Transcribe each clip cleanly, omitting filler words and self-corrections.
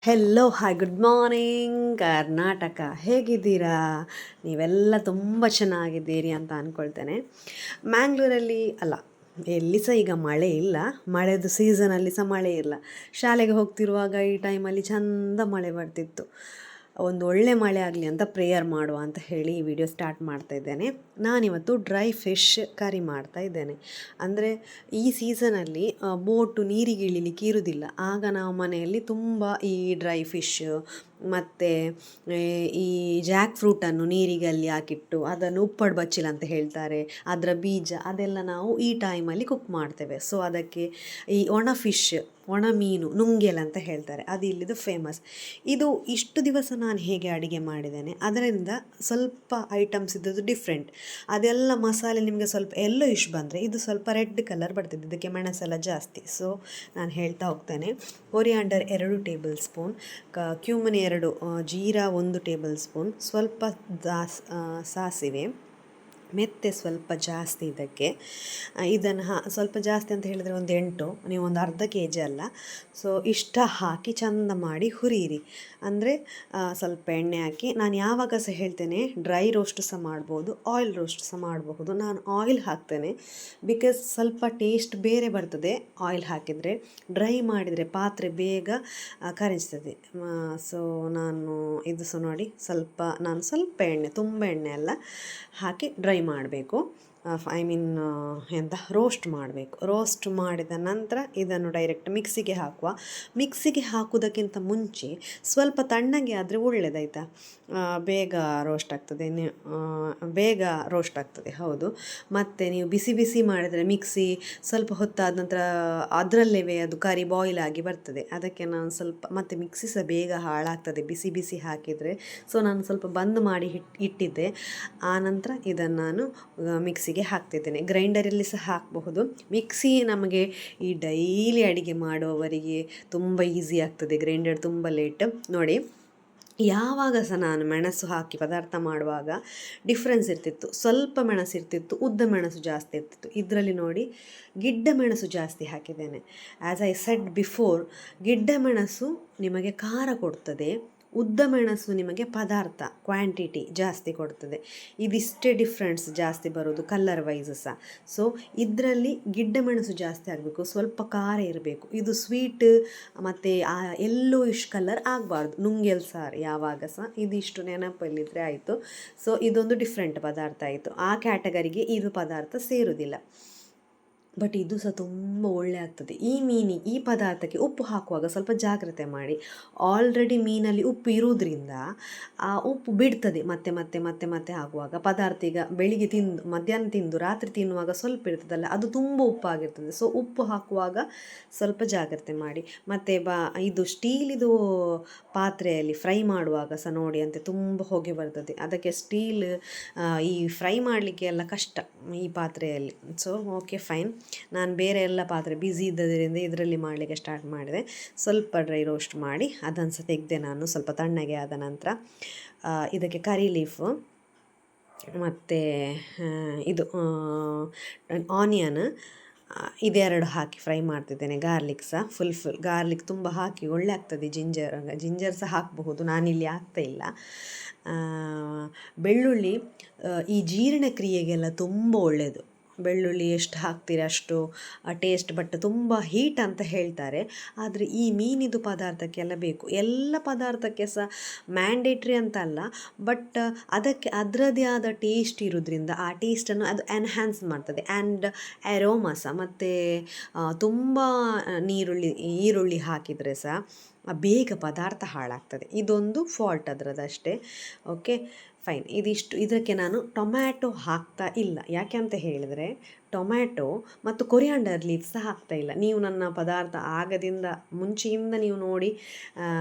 Hello hi good morning Karnataka, ಹೇಗಿದ್ದೀರಾ? ನೀವೆಲ್ಲ ತುಂಬ ಚೆನ್ನಾಗಿದ್ದೀರಿ ಅಂತ ಅಂದ್ಕೊಳ್ತೇನೆ. ಮ್ಯಾಂಗ್ಳೂರಲ್ಲಿ ಅಲ್ಲ, ಎಲ್ಲಿ ಸಹ ಈಗ ಮಳೆ ಇಲ್ಲ. ಮಳೆದು ಸೀಸನಲ್ಲಿ ಸಹ ಮಳೆ ಇಲ್ಲ. ಶಾಲೆಗೆ ಹೋಗ್ತಿರುವಾಗ ಈ ಟೈಮಲ್ಲಿ ಚಂದ ಮಳೆ ಬರ್ತಿತ್ತು. ಒಂದು ಒಳ್ಳೆ ಮಳೆ ಆಗಲಿ ಅಂತ ಪ್ರೇಯರ್ ಮಾಡುವ ಅಂತ ಹೇಳಿ ಈ ವಿಡಿಯೋ ಸ್ಟಾರ್ಟ್ ಮಾಡ್ತಾ ಇದ್ದೇನೆ. ನಾನಿವತ್ತು ಡ್ರೈ ಫಿಶ್ ಕರಿ ಮಾಡ್ತಾ ಇದ್ದೇನೆ. ಅಂದರೆ ಈ ಸೀಸನಲ್ಲಿ ಬೋಟು ನೀರಿಗೆ ಇಳಿಲಿಕ್ಕೆ ಇರುವುದಿಲ್ಲ. ಆಗ ನಾವು ಮನೆಯಲ್ಲಿ ತುಂಬ ಈ ಡ್ರೈ ಫಿಶ್ ಮತ್ತು ಈ ಜಾಕ್ ಫ್ರೂಟನ್ನು ನೀರಿಗೆ ಅಲ್ಲಿ ಹಾಕಿಟ್ಟು ಅದನ್ನು ಉಪ್ಪಡು ಬಚ್ಚಿಲ ಅಂತ ಹೇಳ್ತಾರೆ, ಅದರ ಬೀಜ ಅದೆಲ್ಲ ನಾವು ಈ ಟೈಮಲ್ಲಿ ಕುಕ್ ಮಾಡ್ತೇವೆ. ಸೊ ಅದಕ್ಕೆ ಈ ಒಣ ಫಿಶ್, ಒಣ ಮೀನು, ನುಂಗೆಲ್ ಅಂತ ಹೇಳ್ತಾರೆ, ಅದು ಇಲ್ಲಿದು ಫೇಮಸ್. ಇದು ಇಷ್ಟು ದಿವಸ ನಾನು ಹೇಗೆ ಅಡುಗೆ ಮಾಡಿದ್ದೇನೆ ಅದರಿಂದ ಸ್ವಲ್ಪ ಐಟಮ್ಸ್ ಇದ್ದದ್ದು ಡಿಫ್ರೆಂಟ್. ಅದೆಲ್ಲ ಮಸಾಲೆ ನಿಮಗೆ ಸ್ವಲ್ಪ ಎಲ್ಲೋ ಇಶ್ ಬಂದರೆ ಇದು ಸ್ವಲ್ಪ ರೆಡ್ ಕಲರ್ ಬರ್ತದೆ, ಇದಕ್ಕೆ ಮೆಣಸೆಲ್ಲ ಜಾಸ್ತಿ. ಸೊ ನಾನು ಹೇಳ್ತಾ ಹೋಗ್ತೇನೆ. ಕೊರಿಯಾಂಡರ್ 2 ಟೇಬಲ್ ಸ್ಪೂನ್, ಕ್ಯೂಮನ್ 2, ಜೀರಾ 1 ಟೇಬಲ್ ಸ್ಪೂನ್, ಸ್ವಲ್ಪ ಸಾಸಿವೆ, ಮೆತ್ತೆ ಸ್ವಲ್ಪ ಜಾಸ್ತಿ ಇದಕ್ಕೆ. ಇದನ್ನು ಸ್ವಲ್ಪ ಜಾಸ್ತಿ ಅಂತ ಹೇಳಿದರೆ ಒಂದು 8, ನೀವು ಒಂದು ಅರ್ಧ ಕೆಜಿ ಅಲ್ಲ. ಸೊ ಇಷ್ಟ ಹಾಕಿ ಚಂದ ಮಾಡಿ ಹುರಿಯಿರಿ. ಅಂದರೆ ಸ್ವಲ್ಪ ಎಣ್ಣೆ ಹಾಕಿ, ನಾನು ಯಾವಾಗ ಸಹ ಹೇಳ್ತೇನೆ ಡ್ರೈ ರೋಸ್ಟ್ ಸಹ ಮಾಡ್ಬೋದು, ಆಯಿಲ್ ರೋಸ್ಟ್ ಸಹ ಮಾಡಬಹುದು. ನಾನು ಆಯಿಲ್ ಹಾಕ್ತೇನೆ, ಬಿಕಾಸ್ ಸ್ವಲ್ಪ ಟೇಸ್ಟ್ ಬೇರೆ ಬರ್ತದೆ ಆಯಿಲ್ ಹಾಕಿದರೆ. ಡ್ರೈ ಮಾಡಿದರೆ ಪಾತ್ರೆ ಬೇಗ ಕರಗಿಸ್ತದೆ. ಸೊ ನಾನು ಇದು ಸಹ ನೋಡಿ, ನಾನು ಸ್ವಲ್ಪ ಎಣ್ಣೆ, ತುಂಬ ಎಣ್ಣೆ ಅಲ್ಲ ಹಾಕಿ ಡ್ರೈ ಮಾಡಬೇಕು. ರೋಸ್ಟ್ ಮಾಡಬೇಕು. ರೋಸ್ಟ್ ಮಾಡಿದ ನಂತರ ಇದನ್ನು ಡೈರೆಕ್ಟ್ ಮಿಕ್ಸಿಗೆ ಹಾಕುವ. ಮಿಕ್ಸಿಗೆ ಹಾಕುವುದಕ್ಕಿಂತ ಮುಂಚೆ ಸ್ವಲ್ಪ ತಣ್ಣಗೆ ಆದರೆ ಒಳ್ಳೆಯದಾಯ್ತಾ, ಬೇಗ ರೋಸ್ಟ್ ಆಗ್ತದೆ. ಬೇಗ ರೋಸ್ಟ್ ಆಗ್ತದೆ, ಹೌದು. ಮತ್ತು ನೀವು ಬಿಸಿ ಬಿಸಿ ಮಾಡಿದರೆ ಮಿಕ್ಸಿ ಸ್ವಲ್ಪ ಹೊತ್ತಾದ ನಂತರ ಅದರಲ್ಲೇ ಅದು ಕರಿ ಬಾಯ್ಲ್ ಆಗಿ ಬರ್ತದೆ. ಅದಕ್ಕೆ ನಾನು ಸ್ವಲ್ಪ, ಮತ್ತು ಮಿಕ್ಸಿ ಸಹ ಬೇಗ ಹಾಳಾಗ್ತದೆ ಬಿಸಿ ಬಿಸಿ ಹಾಕಿದರೆ. ಸೊ ನಾನು ಸ್ವಲ್ಪ ಬಂದ್ ಮಾಡಿ ಇಟ್ಟಿದ್ದೆ. ಆನಂತರ ಇದನ್ನು ನಾನು ಮಿಕ್ಸಿಗೆ ಹಾಕ್ತಿದ್ದೇನೆ. ಗ್ರೈಂಡರಲ್ಲಿ ಸಹ ಹಾಕಬಹುದು. ಮಿಕ್ಸಿ ನಮಗೆ ಈ ಡೈಲಿ ಅಡುಗೆ ಮಾಡುವವರಿಗೆ ತುಂಬ ಈಸಿ ಆಗ್ತದೆ, ಗ್ರೈಂಡರ್ ತುಂಬ ಲೇಟ್. ನೋಡಿ, ಯಾವಾಗ ಸಹ ನಾನು ಮೆಣಸು ಹಾಕಿ ಪದಾರ್ಥ ಮಾಡುವಾಗ ಡಿಫ್ರೆನ್ಸ್ ಇರ್ತಿತ್ತು. ಸ್ವಲ್ಪ ಮೆಣಸು ಇರ್ತಿತ್ತು, ಉದ್ದ ಮೆಣಸು ಜಾಸ್ತಿ ಇರ್ತಿತ್ತು. ಇದರಲ್ಲಿ ನೋಡಿ, ಗಿಡ್ಡ ಮೆಣಸು ಜಾಸ್ತಿ ಹಾಕಿದ್ದೇನೆ. ಆ್ಯಸ್ ಐ ಸೆಡ್ ಬಿಫೋರ್, ಗಿಡ್ಡ ಮೆಣಸು ನಿಮಗೆ ಖಾರ ಕೊಡ್ತದೆ, ಉದ್ದ ಮೆಣಸು ನಿಮಗೆ ಪದಾರ್ಥ ಕ್ವಾಂಟಿಟಿ ಜಾಸ್ತಿ ಕೊಡ್ತದೆ. ಇದಿಷ್ಟೇ ಡಿಫ್ರೆನ್ಸ್ ಜಾಸ್ತಿ ಬರೋದು ಕಲ್ಲರ್ ವೈಸ್ ಸಹ. ಸೊ ಇದರಲ್ಲಿ ಗಿಡ್ಡ ಮೆಣಸು ಜಾಸ್ತಿ ಆಗಬೇಕು, ಸ್ವಲ್ಪ ಖಾರ ಇರಬೇಕು. ಇದು ಸ್ವೀಟ್ ಮತ್ತು ಯೆಲ್ಲೋಯಿಶ್ ಕಲರ್ ಆಗಬಾರ್ದು. ನುಂಗೆಲ್ ಸಾರು ಯಾವಾಗ ಸಹ ಇದಿಷ್ಟು ನೆನಪಲ್ಲಿದ್ದರೆ ಆಯಿತು. ಸೊ ಇದೊಂದು ಡಿಫ್ರೆಂಟ್ ಪದಾರ್ಥ ಆಯಿತು. ಆ ಕ್ಯಾಟಗರಿಗೆ ಇದು ಪದಾರ್ಥ ಸೇರುವುದಿಲ್ಲ. ಬಟ್ ಇದು ಸಹ ತುಂಬ ಒಳ್ಳೆ ಆಗ್ತದೆ. ಈ ಪದಾರ್ಥಕ್ಕೆ ಉಪ್ಪು ಹಾಕುವಾಗ ಸ್ವಲ್ಪ ಜಾಗ್ರತೆ ಮಾಡಿ. ಆಲ್ರೆಡಿ ಮೀನಲ್ಲಿ ಉಪ್ಪು ಇರುವುದರಿಂದ ಆ ಉಪ್ಪು ಬಿಡ್ತದೆ ಮತ್ತೆ ಮತ್ತೆ ಮತ್ತೆ ಮತ್ತೆ ಹಾಕುವಾಗ. ಪದಾರ್ಥ ಈಗ ಬೆಳಿಗ್ಗೆ ತಿಂದು, ಮಧ್ಯಾಹ್ನ ತಿಂದು, ರಾತ್ರಿ ತಿನ್ನುವಾಗ ಸ್ವಲ್ಪ ಇರ್ತದಲ್ಲ, ಅದು ತುಂಬ ಉಪ್ಪಾಗಿರ್ತದೆ. ಸೊ ಉಪ್ಪು ಹಾಕುವಾಗ ಸ್ವಲ್ಪ ಜಾಗ್ರತೆ ಮಾಡಿ. ಮತ್ತು ಇದು ಸ್ಟೀಲಿದು ಪಾತ್ರೆಯಲ್ಲಿ ಫ್ರೈ ಮಾಡುವಾಗ ಸಹ ನೋಡಿ, ಅಂತೆ ತುಂಬ ಹೊಗೆ ಬರ್ತದೆ. ಅದಕ್ಕೆ ಸ್ಟೀಲ್ ಈ ಫ್ರೈ ಮಾಡಲಿಕ್ಕೆ ಎಲ್ಲ ಕಷ್ಟ ಈ ಪಾತ್ರೆಯಲ್ಲಿ. ಸೊ ಓಕೆ ಫೈನ್, ನಾನು ಬೇರೆ ಎಲ್ಲ ಪಾತ್ರೆ ಬ್ಯುಸಿ ಇದ್ದದರಿಂದ ಇದರಲ್ಲಿ ಮಾಡಲಿಕ್ಕೆ ಸ್ಟಾರ್ಟ್ ಮಾಡಿದೆ. ಸ್ವಲ್ಪ ಡ್ರೈ ರೋಸ್ಟ್ ಮಾಡಿ ಅದನ್ನು ಸಹ ತೆಗೆದೆ ನಾನು, ಸ್ವಲ್ಪ ತಣ್ಣಗೆ ಆದ ನಂತರ. ಇದಕ್ಕೆ ಕರಿ ಲೀಫು ಮತ್ತು ಇದು ಆನಿಯನ್ ಇದೆರಡು ಹಾಕಿ ಫ್ರೈ ಮಾಡ್ತಿದ್ದೇನೆ. ಗಾರ್ಲಿಕ್ ಸಹ ಫುಲ್ ಗಾರ್ಲಿಕ್ ತುಂಬ ಹಾಕಿ ಒಳ್ಳೆ ಆಗ್ತದೆ. ಜಿಂಜರ್ ಸಹ ಹಾಕಬಹುದು, ನಾನಿಲ್ಲಿ ಹಾಕ್ತಾ ಇಲ್ಲ. ಬೆಳ್ಳುಳ್ಳಿ ಈ ಜೀರ್ಣಕ್ರಿಯೆಗೆಲ್ಲ ತುಂಬ ಒಳ್ಳೆಯದು. ಬೆಳ್ಳುಳ್ಳಿ ಎಷ್ಟು ಹಾಕ್ತೀರಿ ಅಷ್ಟು ಟೇಸ್ಟ್. ಬಟ್ ತುಂಬ ಹೀಟ್ ಅಂತ ಹೇಳ್ತಾರೆ, ಆದರೆ ಈ ಮೀನಿದು ಪದಾರ್ಥಕ್ಕೆಲ್ಲ ಬೇಕು. ಎಲ್ಲ ಪದಾರ್ಥಕ್ಕೆ ಸಹ ಮ್ಯಾಂಡೇಟ್ರಿ ಅಂತ ಅಲ್ಲ, ಬಟ್ ಅದಕ್ಕೆ ಅದರದೇ ಆದ ಟೇಸ್ಟ್ ಇರೋದ್ರಿಂದ ಆ ಟೇಸ್ಟನ್ನು ಅದು ಎನ್ಹ್ಯಾನ್ಸ್ ಮಾಡ್ತದೆ. ಆ್ಯಂಡ್ ಅರೋಮಾ ಸಹ. ಮತ್ತು ತುಂಬ ಈರುಳ್ಳಿ ಹಾಕಿದರೆ ಸಹ ಬೇಗ ಪದಾರ್ಥ ಹಾಳಾಗ್ತದೆ. ಇದೊಂದು ಫಾಲ್ಟ್ ಅದರದಷ್ಟೇ. Okay fine. ಇದಕ್ಕೆ ನಾನು ಟೊಮ್ಯಾಟೊ ಹಾಕ್ತಾ ಇಲ್ಲ. ಯಾಕೆ ಅಂತ ಹೇಳಿದರೆ, ಟೊಮ್ಯಾಟೊ ಮತ್ತು ಕೊರಿಯಾಂಡರ್ ಲೀವ್ಸ್ ಸಹ ಹಾಕ್ತಾ ಇಲ್ಲ. ನೀವು ನನ್ನ ಪದಾರ್ಥ ಆಗದಿಂದ ಮುಂಚೆಯಿಂದ ನೀವು ನೋಡಿ,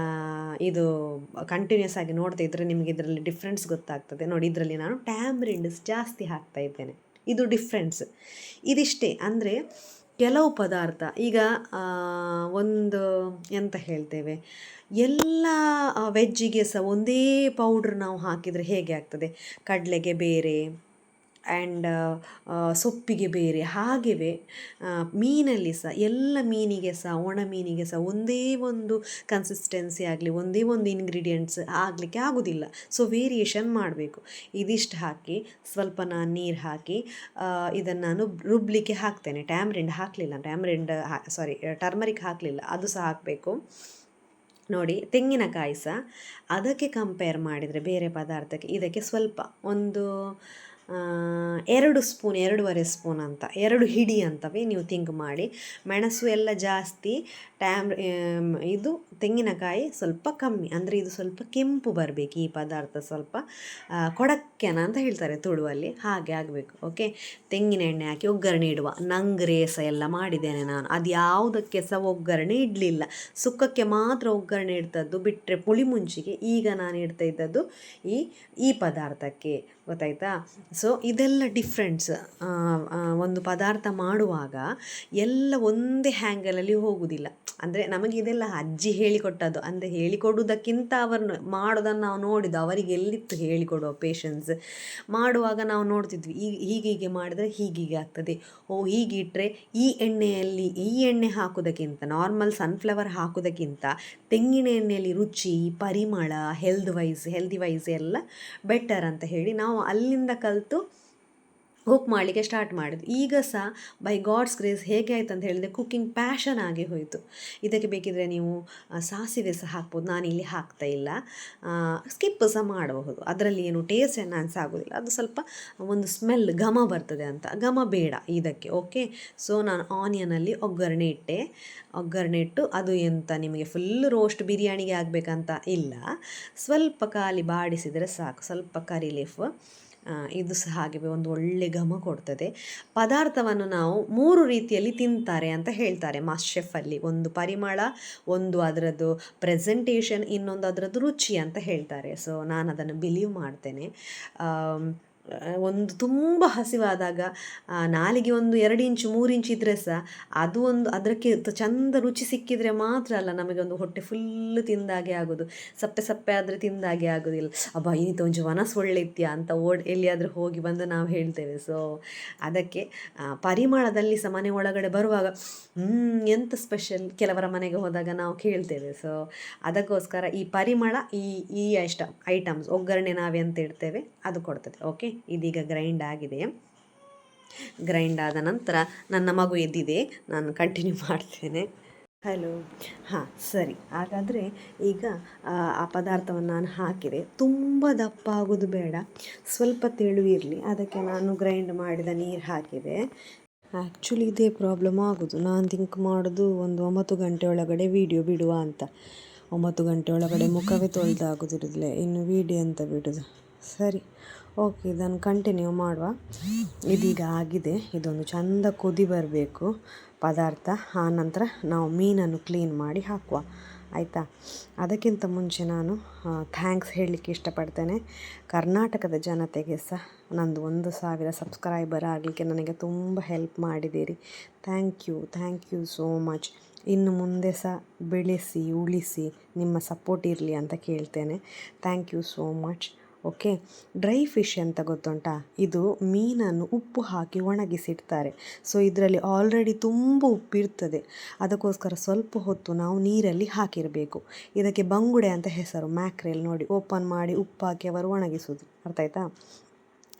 ಇದು ಕಂಟಿನ್ಯೂಸ್ ಆಗಿ ನೋಡ್ತಾ ಇದ್ದರೆ ನಿಮಗೆ ಇದರಲ್ಲಿ ಡಿಫ್ರೆನ್ಸ್ ಗೊತ್ತಾಗ್ತದೆ. ನೋಡಿ, ಇದರಲ್ಲಿ ನಾನು ಟ್ಯಾಮ್ರಿಂಡ್ಸ್ ಜಾಸ್ತಿ ಹಾಕ್ತಾ ಇದ್ದೇನೆ. ಇದು ಡಿಫ್ರೆನ್ಸ್. ಇದಿಷ್ಟೇ. ಅಂದರೆ ಕೆಲವು ಪದಾರ್ಥ ಈಗ ಒಂದು ಎಂತ ಹೇಳ್ತೇವೆ, ಎಲ್ಲ ವೆಜ್ಜಿಗೆ ಸಹ ಒಂದೇ ಪೌಡ್ರ್ ನಾವು ಹಾಕಿದರೆ ಹೇಗೆ ಆಗ್ತದೆ, ಕಡಲೆಗೆ ಬೇರೆ, ಆ್ಯಂಡ್ ಸೊಪ್ಪಿಗೆ ಬೇರೆ ಹಾಗೆಯೇ ಮೀನಲ್ಲಿ ಸಹ ಎಲ್ಲ ಮೀನಿಗೆ ಸಹ ಒಣ ಮೀನಿಗೆ ಸಹ ಒಂದೇ ಒಂದು ಕನ್ಸಿಸ್ಟೆನ್ಸಿ ಆಗಲಿ ಒಂದೇ ಒಂದು ಇಂಗ್ರೀಡಿಯೆಂಟ್ಸ್ ಆಗಲಿಕ್ಕೆ ಆಗೋದಿಲ್ಲ. ಸೊ ವೇರಿಯೇಷನ್ ಮಾಡಬೇಕು. ಇದಿಷ್ಟು ಹಾಕಿ ಸ್ವಲ್ಪ ನಾನು ನೀರು ಹಾಕಿ ಇದನ್ನು ನಾನು ರುಬ್ಬಲಿಕ್ಕೆ ಹಾಕ್ತೇನೆ. ಟ್ಯಾಮ್ರಿಂಡ್ ಹಾಕಲಿಲ್ಲ, ಟರ್ಮರಿಕ್ ಹಾಕಲಿಲ್ಲ, ಅದು ಸಹ ಹಾಕಬೇಕು. ನೋಡಿ, ತೆಂಗಿನಕಾಯಿ ಸಹ ಅದಕ್ಕೆ ಕಂಪೇರ್ ಮಾಡಿದರೆ ಬೇರೆ ಪದಾರ್ಥಕ್ಕೆ ಇದಕ್ಕೆ ಸ್ವಲ್ಪ ಒಂದು 2 ಸ್ಪೂನ್ 2.5 ಸ್ಪೂನ್ ಅಂತ 2 ಹಿಡಿ ಅಂತವೇ ನೀವು ಥಿಂಕ್ ಮಾಡಿ. ಮೆಣಸು ಎಲ್ಲ ಜಾಸ್ತಿ, ಇದು ತೆಂಗಿನಕಾಯಿ ಸ್ವಲ್ಪ ಕಮ್ಮಿ. ಅಂದರೆ ಇದು ಸ್ವಲ್ಪ ಕೆಂಪು ಬರಬೇಕು ಈ ಪದಾರ್ಥ, ಸ್ವಲ್ಪ ಕೊಡಕ್ಕೆನ ಅಂತ ಹೇಳ್ತಾರೆ ತುಳುವಲ್ಲಿ, ಹಾಗೆ ಆಗಬೇಕು. ಓಕೆ, ತೆಂಗಿನ ಎಣ್ಣೆ ಹಾಕಿ ಒಗ್ಗರಣೆ ಇಡುವ. ನಂಗೆ ಸಹ ಎಲ್ಲ ಮಾಡಿದ್ದೇನೆ ನಾನು, ಅದು ಯಾವುದಕ್ಕೆ ಸಹ ಒಗ್ಗರಣೆ ಇಡಲಿಲ್ಲ, ಸುಕ್ಕಕ್ಕೆ ಮಾತ್ರ ಒಗ್ಗರಣೆ ಇಡ್ತದ್ದು, ಬಿಟ್ಟರೆ ಪುಳಿ ಮುಂಚಿಗೆ ಈಗ ನಾನು ಇಡ್ತಾ ಇದ್ದದ್ದು ಈ ಪದಾರ್ಥಕ್ಕೆ, ಗೊತ್ತಾಯ್ತಾ? ಸೊ ಇದೆಲ್ಲ ಡಿಫ್ರೆನ್ಸ್. ಒಂದು ಪದಾರ್ಥ ಮಾಡುವಾಗ ಎಲ್ಲ ಒಂದೇ ಹ್ಯಾಂಗಲಲ್ಲಿ ಹೋಗುವುದಿಲ್ಲ. ಅಂದರೆ ನಮಗೆ ಇದೆಲ್ಲ ಅಜ್ಜಿ ಹೇಳಿಕೊಟ್ಟದ್ದು, ಅಂದರೆ ಹೇಳಿಕೊಡುವುದಕ್ಕಿಂತ ಅವರು ಮಾಡೋದನ್ನು ನಾವು ನೋಡಿದ್ದು, ಅವರಿಗೆ ಎಲ್ಲಿತ್ತು ಹೇಳಿಕೊಡುವ ಪೇಷನ್ಸ್. ಮಾಡುವಾಗ ನಾವು ನೋಡ್ತಿದ್ವಿ, ಹೀಗೆ ಮಾಡಿದರೆ ಹೀಗೀಗೆ ಆಗ್ತದೆ, ಹೀಗಿಟ್ಟರೆ ಈ ಎಣ್ಣೆ ಹಾಕೋದಕ್ಕಿಂತ, ನಾರ್ಮಲ್ ಸನ್ಫ್ಲವರ್ ಹಾಕೋದಕ್ಕಿಂತ ತೆಂಗಿನ ಎಣ್ಣೆಯಲ್ಲಿ ರುಚಿ, ಪರಿಮಳ, ಹೆಲ್ದಿ ವೈಸ್ ಎಲ್ಲ ಬೆಟರ್ ಅಂತ ಹೇಳಿ ನಾವು ಅಲ್ಲಿಂದ ಕಲಿತು ಕುಕ್ ಮಾಡಲಿಕ್ಕೆ ಸ್ಟಾರ್ಟ್ ಮಾಡಿದ್ವಿ. ಈಗ ಸಹ ಬೈ ಗಾಡ್ಸ್ ಗ್ರೇಸ್ ಹೇಗೆ ಆಯ್ತು ಅಂತ ಹೇಳಿದರೆ ಕುಕ್ಕಿಂಗ್ ಪ್ಯಾಷನ್ ಆಗಿ ಹೋಯಿತು. ಇದಕ್ಕೆ ಬೇಕಿದ್ರೆ ನೀವು ಸಾಸಿವೆ ಸಹ ಹಾಕ್ಬೋದು, ನಾನಿಲ್ಲಿ ಹಾಕ್ತಾ ಇಲ್ಲ, ಸ್ಕಿಪ್ ಸಹ ಮಾಡಬಹುದು, ಅದರಲ್ಲಿ ಏನು ಟೇಸ್ಟ್ ಎನ್ಹಾನ್ಸ್ ಆಗೋದಿಲ್ಲ, ಅದು ಸ್ವಲ್ಪ ಒಂದು ಸ್ಮೆಲ್ ಘಮ ಬರ್ತದೆ ಅಂತ, ಘಮ ಬೇಡ ಇದಕ್ಕೆ. ಓಕೆ, ಸೊ ನಾನು ಆನಿಯನಲ್ಲಿ ಒಗ್ಗರಣೆ ಇಟ್ಟು ಅದು ಎಂತ ನಿಮಗೆ ಫುಲ್ ರೋಸ್ಟ್ ಬಿರಿಯಾನಿಗೆ ಆಗಬೇಕಂತ ಇಲ್ಲ, ಸ್ವಲ್ಪ ಖಾಲಿ ಬಾಡಿಸಿದರೆ ಸಾಕು, ಸ್ವಲ್ಪ ಕರಿ ಲೀಫ್, ಇದು ಸಹ ಹಾಗೆ ಒಂದು ಒಳ್ಳೆ ಘಮ ಕೊಡ್ತದೆ. ಪದಾರ್ಥವನ್ನು ನಾವು 3 ರೀತಿಯಲ್ಲಿ ತಿಂತಾರೆ ಅಂತ ಹೇಳ್ತಾರೆ ಮಾಸ್ಟರ್ ಶೆಫಲ್ಲಿ. ಒಂದು ಪರಿಮಳ, ಒಂದು ಅದರದ್ದು ಪ್ರೆಸೆಂಟೇಷನ್, ಇನ್ನೊಂದು ಅದರದ್ದು ರುಚಿ ಅಂತ ಹೇಳ್ತಾರೆ. ಸೊ ನಾನು ಅದನ್ನು ಬಿಲೀವ್ ಮಾಡ್ತೇನೆ. ಒಂದು ತುಂಬ ಹಸಿವಾದಾಗ ನಾಲಿಗೆ ಒಂದು 2 ಇಂಚು 3 ಇಂಚು ಇದ್ದರೆ ಸಹ ಅದು ಒಂದು ಅದಕ್ಕೆ ಚಂದ ರುಚಿ ಸಿಕ್ಕಿದರೆ ಮಾತ್ರ ಅಲ್ಲ ನಮಗೆ ಒಂದು ಹೊಟ್ಟೆ ಫುಲ್ಲು ತಿಂದಾಗೆ ಆಗೋದು. ಸಪ್ಪೆ ಆದರೆ ತಿಂದಾಗೆ ಆಗೋದಿಲ್ಲ. ಅಬ್ಬಾ ಇನ್ನಿತ ಒಂಚು ವನಸ್ ಒಳ್ಳೆ ಇತ್ಯಾ ಅಂತ ಎಲ್ಲಿಯಾದರೂ ಹೋಗಿ ಬಂದು ನಾವು ಹೇಳ್ತೇವೆ. ಸೊ ಅದಕ್ಕೆ ಪರಿಮಳದಲ್ಲಿ ಸಹ ಮನೆ ಒಳಗಡೆ ಬರುವಾಗ ಎಂತ ಸ್ಪೆಷಲ್, ಕೆಲವರ ಮನೆಗೆ ಹೋದಾಗ ನಾವು ಕೇಳ್ತೇವೆ. ಸೊ ಅದಕ್ಕೋಸ್ಕರ ಈ ಪರಿಮಳ, ಈ ಐಟಮ್ಸ್ ಒಗ್ಗರಣೆ ನಾವೆಂತ ಇಡ್ತೇವೆ ಅದು ಕೊಡ್ತದೆ. ಓಕೆ, ಇದೀಗ ಗ್ರೈಂಡ್ ಆಗಿದೆ. ಗ್ರೈಂಡ್ ಆದ ನಂತರ ನನ್ನ ಮಗು ಎದ್ದಿದೆ, ನಾನು ಕಂಟಿನ್ಯೂ ಮಾಡ್ತೇನೆ. ಹಲೋ, ಹಾಂ ಸರಿ. ಹಾಗಾದರೆ ಈಗ ಆ ಪದಾರ್ಥವನ್ನು ನಾನು ಹಾಕಿದೆ. ತುಂಬ ದಪ್ಪ ಆಗೋದು ಬೇಡ, ಸ್ವಲ್ಪ ತೆಳು ಇರಲಿ, ಅದಕ್ಕೆ ನಾನು ಗ್ರೈಂಡ್ ಮಾಡಿದ ನೀರು ಹಾಕಿದೆ. ಆ್ಯಕ್ಚುಲಿ ಇದೇ ಪ್ರಾಬ್ಲಮ್ ಆಗೋದು, ನಾನು ಥಿಂಕ್ ಮಾಡೋದು ಒಂದು 9 ಗಂಟೆ ಒಳಗಡೆ ವೀಡಿಯೋ ಬಿಡುವ ಅಂತ. 9 ಗಂಟೆ ಒಳಗಡೆ ಮುಖವೇ ತೊಳೆದಾಗೋದಿರೋದಿಲ್ಲ, ಇನ್ನು ವೀಡಿಯೋ ಅಂತ ಬಿಡೋದು. ಸರಿ, ಓಕೆ, ಇದನ್ನು ಕಂಟಿನ್ಯೂ ಮಾಡುವ. ಇದೀಗ ಆಗಿದೆ, ಇದೊಂದು ಚೆಂದ ಕುದಿ ಬರಬೇಕು ಪದಾರ್ಥ. ಆನಂತರ ನಾವು ಮೀನನ್ನು ಕ್ಲೀನ್ ಮಾಡಿ ಹಾಕುವ, ಆಯಿತಾ? ಅದಕ್ಕಿಂತ ಮುಂಚೆ ನಾನು ಥ್ಯಾಂಕ್ಸ್ ಹೇಳಲಿಕ್ಕೆ ಇಷ್ಟಪಡ್ತೇನೆ. ಕರ್ನಾಟಕದ ಜನತೆಗೆ ಸಹ ನಂದು 1,000 ಸಬ್ಸ್ಕ್ರೈಬರ್ ಆಗಲಿಕ್ಕೆ ನನಗೆ ತುಂಬ ಹೆಲ್ಪ್ ಮಾಡಿದ್ದೀರಿ. Thank you so much. ಇನ್ನು ಮುಂದೆ ಸಹ ಬೆಳೆಸಿ ಉಳಿಸಿ, ನಿಮ್ಮ ಸಪೋರ್ಟ್ ಇರಲಿ ಅಂತ ಕೇಳ್ತೇನೆ. Thank you so much. Okay, dry fish ಅಂತ ಗೊತ್ತುಂಟಾ? ಇದು ಮೀನನ್ನು ಉಪ್ಪು ಹಾಕಿ ಒಣಗಿಸಿಡ್ತಾರೆ. ಸೊ ಇದರಲ್ಲಿ ಆಲ್ರೆಡಿ ತುಂಬ ಉಪ್ಪಿರ್ತದೆ, ಅದಕ್ಕೋಸ್ಕರ ಸ್ವಲ್ಪ ಹೊತ್ತು ನಾವು ನೀರಲ್ಲಿ ಹಾಕಿರಬೇಕು. ಇದಕ್ಕೆ ಬಂಗುಡೆ ಅಂತ ಹೆಸರು, ಮ್ಯಾಕ್ರೆಲ್. ನೋಡಿ, ಓಪನ್ ಮಾಡಿ ಉಪ್ಪು ಹಾಕಿ ಅವರು ಒಣಗಿಸೋದು, ಅರ್ಥ ಆಯ್ತಾ?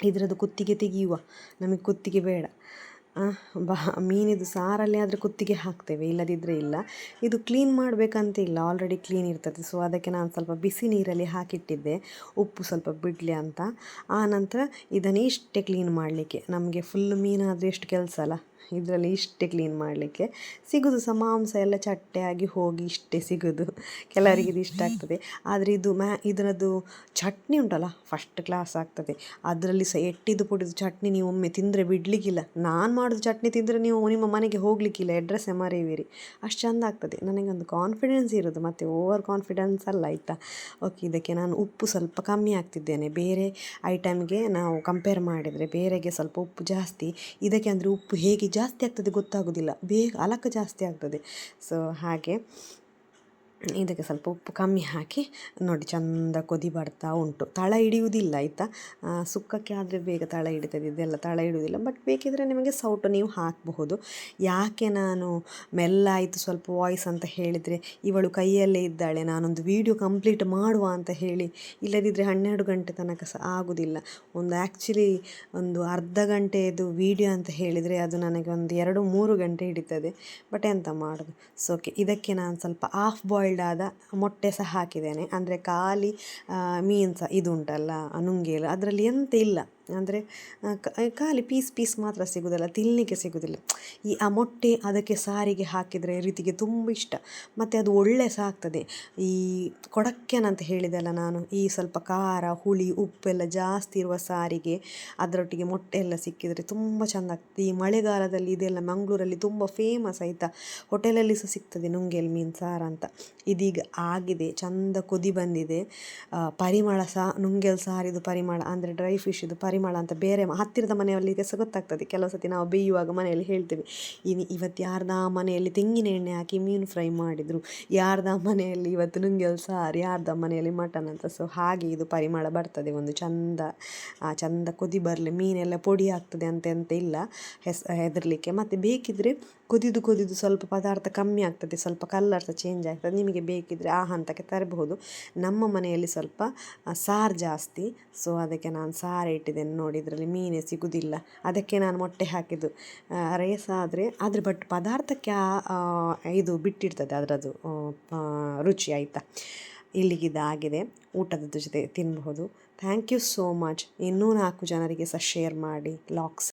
ಇದರದ್ದು ಕುತ್ತಿಗೆ ತೆಗೆಯುವ, ನಮಗೆ ಕುತ್ತಿಗೆ ಬೇಡ. ಮೀನಿದು ಸಾರಲ್ಲಿ ಆದರೆ ಕುತ್ತಿಗೆ ಹಾಕ್ತೇವೆ, ಇಲ್ಲದಿದ್ದರೆ ಇಲ್ಲ. ಇದು ಕ್ಲೀನ್ ಮಾಡಬೇಕಂತ ಇಲ್ಲ, ಆಲ್ರೆಡಿ ಕ್ಲೀನ್ ಇರ್ತದೆ. ಸೊ ಅದಕ್ಕೆ ನಾನು ಸ್ವಲ್ಪ ಬಿಸಿ ನೀರಲ್ಲಿ ಹಾಕಿಟ್ಟಿದ್ದೆ, ಉಪ್ಪು ಸ್ವಲ್ಪ ಬಿಡಲಿ ಅಂತ. ಆ ನಂತರ ಇದನ್ನು ಇಷ್ಟೇ ಕ್ಲೀನ್ ಮಾಡಲಿಕ್ಕೆ, ನಮಗೆ ಫುಲ್ ಮೀನಾದರೆ ಎಷ್ಟು ಕೆಲಸ ಅಲ್ಲ, ಇದರಲ್ಲಿ ಇಷ್ಟೇ ಕ್ಲೀನ್ ಮಾಡಲಿಕ್ಕೆ ಸಿಗೋದು ಸಹ. ಮಾಂಸ ಎಲ್ಲ ಚಟ್ಟೆಯಾಗಿ ಹೋಗಿ ಇಷ್ಟೇ ಸಿಗೋದು, ಕೆಲವರಿಗೆ ಇದು ಇಷ್ಟ ಆಗ್ತದೆ. ಆದರೆ ಇದರದ್ದು ಚಟ್ನಿ ಉಂಟಲ್ಲ, ಫಸ್ಟ್ ಕ್ಲಾಸ್ ಆಗ್ತದೆ. ಅದರಲ್ಲಿ ಸಹ ಎಟ್ಟಿದ್ದು ಪುಡಿದು ಚಟ್ನಿ ನೀವು ಒಮ್ಮೆ ತಿಂದರೆ ಬಿಡಲಿಕ್ಕಿಲ್ಲ. ನಾನು ಮಾಡೋದು ಚಟ್ನಿ ತಿಂದರೆ ನೀವು ನಿಮ್ಮ ಮನೆಗೆ ಹೋಗಲಿಕ್ಕಿಲ್ಲ, ಅಡ್ರೆಸ್ಸೇ ಮರೆಯುವಿರಿ, ಅಷ್ಟು ಚೆಂದ ಆಗ್ತದೆ. ನನಗೊಂದು ಕಾನ್ಫಿಡೆನ್ಸ್ ಇರೋದು, ಮತ್ತು ಓವರ್ ಕಾನ್ಫಿಡೆನ್ಸ್ ಅಲ್ಲ, ಆಯಿತಾ? ಓಕೆ, ಇದಕ್ಕೆ ನಾನು ಉಪ್ಪು ಸ್ವಲ್ಪ ಕಮ್ಮಿ ಹಾಕ್ತಿದ್ದೇನೆ. ಬೇರೆ ಐಟಮ್ಗೆ ನಾವು ಕಂಪೇರ್ ಮಾಡಿದರೆ ಬೇರೆಗೆ ಸ್ವಲ್ಪ ಉಪ್ಪು ಜಾಸ್ತಿ, ಇದಕ್ಕೆ ಅಂದರೆ ಉಪ್ಪು ಹೇಗೆ ಜಾಸ್ತಿ ಆಗ್ತದೆ ಗೊತ್ತಾಗೋದಿಲ್ಲ, ಬೇಗ ಅಲಕ ಜಾಸ್ತಿ ಆಗ್ತದೆ. ಸೊ ಹಾಗೆ ಇದಕ್ಕೆ ಸ್ವಲ್ಪ ಉಪ್ಪು ಕಮ್ಮಿ ಹಾಕಿ ನೋಡಿ ಚಂದ ಕೊದಿ ಬರ್ತಾ ಉಂಟು. ತಳ ಹಿಡಿಯುವುದಿಲ್ಲ ಆಯಿತಾ. ಸುಕ್ಕಕ್ಕೆ ಆದರೆ ಬೇಗ ತಳ ಹಿಡಿತದೆ, ಇದೆಲ್ಲ ತಳ ಹಿಡಿಯುವುದಿಲ್ಲ. ಬಟ್ ಬೇಕಿದ್ರೆ ನಿಮಗೆ ಸೌಟು ನೀವು ಹಾಕಬಹುದು. ಯಾಕೆ ನಾನು ಮೆಲ್ಲಾಯಿತು ಸ್ವಲ್ಪ ವಾಯ್ಸ್ ಅಂತ ಹೇಳಿದರೆ, ಇವಳು ಕೈಯಲ್ಲೇ ಇದ್ದಾಳೆ, ನಾನೊಂದು ವಿಡಿಯೋ ಕಂಪ್ಲೀಟ್ ಮಾಡುವ ಅಂತ ಹೇಳಿ, ಇಲ್ಲದಿದ್ದರೆ 12 ಗಂಟೆ ತನಕ ಸಹ ಆಗೋದಿಲ್ಲ. ಆ್ಯಕ್ಚುಲಿ ಒಂದು ಅರ್ಧ ಗಂಟೆಯದು ವಿಡಿಯೋ ಅಂತ ಹೇಳಿದರೆ ಅದು ನನಗೆ ಒಂದು 2-3 ಗಂಟೆ ಹಿಡಿತದೆ. ಬಟ್ ಎಂತ ಮಾಡೋದು. ಸೊ ಓಕೆ, ಇದಕ್ಕೆ ನಾನು ಸ್ವಲ್ಪ ಹಾಫ್ ಬಾಯ್ಲ್ಡ್ ಆದ ಮೊಟ್ಟೆ ಸಹ ಹಾಕಿದ್ದೇನೆ. ಅಂದರೆ ಖಾಲಿ ಮೀನು ಸಹ ಇದು ಉಂಟಲ್ಲ ನುಂಗೇಲು, ಅದರಲ್ಲಿ ಎಂತ ಇಲ್ಲ. ಅಂದರೆ ಖಾಲಿ ಪೀಸ್ ಮಾತ್ರ ಸಿಗೋದಲ್ಲ, ತಿನ್ನಲಿಕ್ಕೆ ಸಿಗೋದಿಲ್ಲ. ಆ ಮೊಟ್ಟೆ ಅದಕ್ಕೆ ಸಾರಿಗೆ ಹಾಕಿದರೆ ರೀತಿಗೆ ತುಂಬ ಇಷ್ಟ. ಮತ್ತು ಅದು ಒಳ್ಳೆ ಸಹ ಆಗ್ತದೆ. ಈ ಕೊಡಕ್ಕೆನಂತ ಹೇಳಿದೆಲ್ಲ ನಾನು, ಈ ಸ್ವಲ್ಪ ಖಾರ ಹುಳಿ ಉಪ್ಪೆಲ್ಲ ಜಾಸ್ತಿ ಇರುವ ಸಾರಿಗೆ ಅದರೊಟ್ಟಿಗೆ ಮೊಟ್ಟೆ ಎಲ್ಲ ಸಿಕ್ಕಿದರೆ ತುಂಬ ಚೆಂದ ಆಗ್ತದೆ. ಈ ಮಳೆಗಾಲದಲ್ಲಿ ಇದೆಲ್ಲ ಮಂಗಳೂರಲ್ಲಿ ತುಂಬ ಫೇಮಸ್ ಆಯಿತಾ. ಹೋಟೆಲಲ್ಲಿ ಸಹ ಸಿಗ್ತದೆ ನುಂಗೇಲು ಮೀನು ಸಾರು ಅಂತ. ಇದೀಗ ಆಗಿದೆ, ಚಂದ ಕೊದಿ ಬಂದಿದೆ. ಪರಿಮಳ ಸಹ ನುಂಗೇಲು ಸಾರಿದು ಪರಿಮಳ, ಅಂದರೆ ಡ್ರೈ ಫಿಶ್ದು ಪರಿಮಳ ಅಂತ ಬೇರೆ ಹತ್ತಿರದ ಮನೆಯವರಿಗೆ ಸಹ ಗೊತ್ತಾಗ್ತದೆ. ಕೆಲವು ಸತಿ ನಾವು ಬೇಯುವಾಗ ಮನೆಯಲ್ಲಿ ಹೇಳ್ತೇವೆ, ಇವತ್ತು ಯಾರ್ದ ಮನೆಯಲ್ಲಿ ತೆಂಗಿನ ಎಣ್ಣೆ ಹಾಕಿ ಮೀನು ಫ್ರೈ ಮಾಡಿದರು, ಯಾರ್ದ ಮನೆಯಲ್ಲಿ ಇವತ್ತು ನುಂಗೇಲು ಸಾರು, ಯಾರ್ದ ಮನೆಯಲ್ಲಿ ಮಟನ್ ಅಂತ. ಸೊ ಹಾಗೆ ಇದು ಪರಿಮಳ ಬರ್ತದೆ. ಒಂದು ಚಂದ ಕೊದಿ ಬರಲಿ, ಮೀನೆಲ್ಲ ಪೊಡಿ ಆಗ್ತದೆ ಅಂತ ಇಲ್ಲ ಹೆದರಲಿಕ್ಕೆ. ಮತ್ತು ಬೇಕಿದ್ದರೆ ಕುದಿದು ಸ್ವಲ್ಪ ಪದಾರ್ಥ ಕಮ್ಮಿ ಆಗ್ತದೆ, ಸ್ವಲ್ಪ ಕಲರ್ ಸಹ ಚೇಂಜ್ ಆಗ್ತದೆ. ನಿಮಗೆ ಬೇಕಿದ್ದರೆ ಆ ಹಂತಕ್ಕೆ ತರಬಹುದು. ನಮ್ಮ ಮನೆಯಲ್ಲಿ ಸ್ವಲ್ಪ ಸಾರು ಜಾಸ್ತಿ, ಸೊ ಅದಕ್ಕೆ ನಾನು ಸಾರು ಇಟ್ಟಿದ್ದೇನೆ. ನೋಡಿ ಇದರಲ್ಲಿ ಮೀನೇ ಸಿಗೋದಿಲ್ಲ, ಅದಕ್ಕೆ ನಾನು ಮೊಟ್ಟೆ ಹಾಕಿದ್ದು. ರೈಸ್ ಆದರೆ ಬಟ್ ಪದಾರ್ಥಕ್ಕೆ ಇದು ಬಿಟ್ಟಿರ್ತದೆ ಅದರದ್ದು ರುಚಿ ಆಯಿತಾ. ಇಲ್ಲಿಗಿದಾಗಿದೆ, ಊಟದ ಜೊತೆ ತಿನ್ನಬಹುದು. Thank you so much. ಇನ್ನೂ 4 ಜನರಿಗೆ ಸಹ ಶೇರ್ ಮಾಡಿ ಲಾಕ್ಸ್.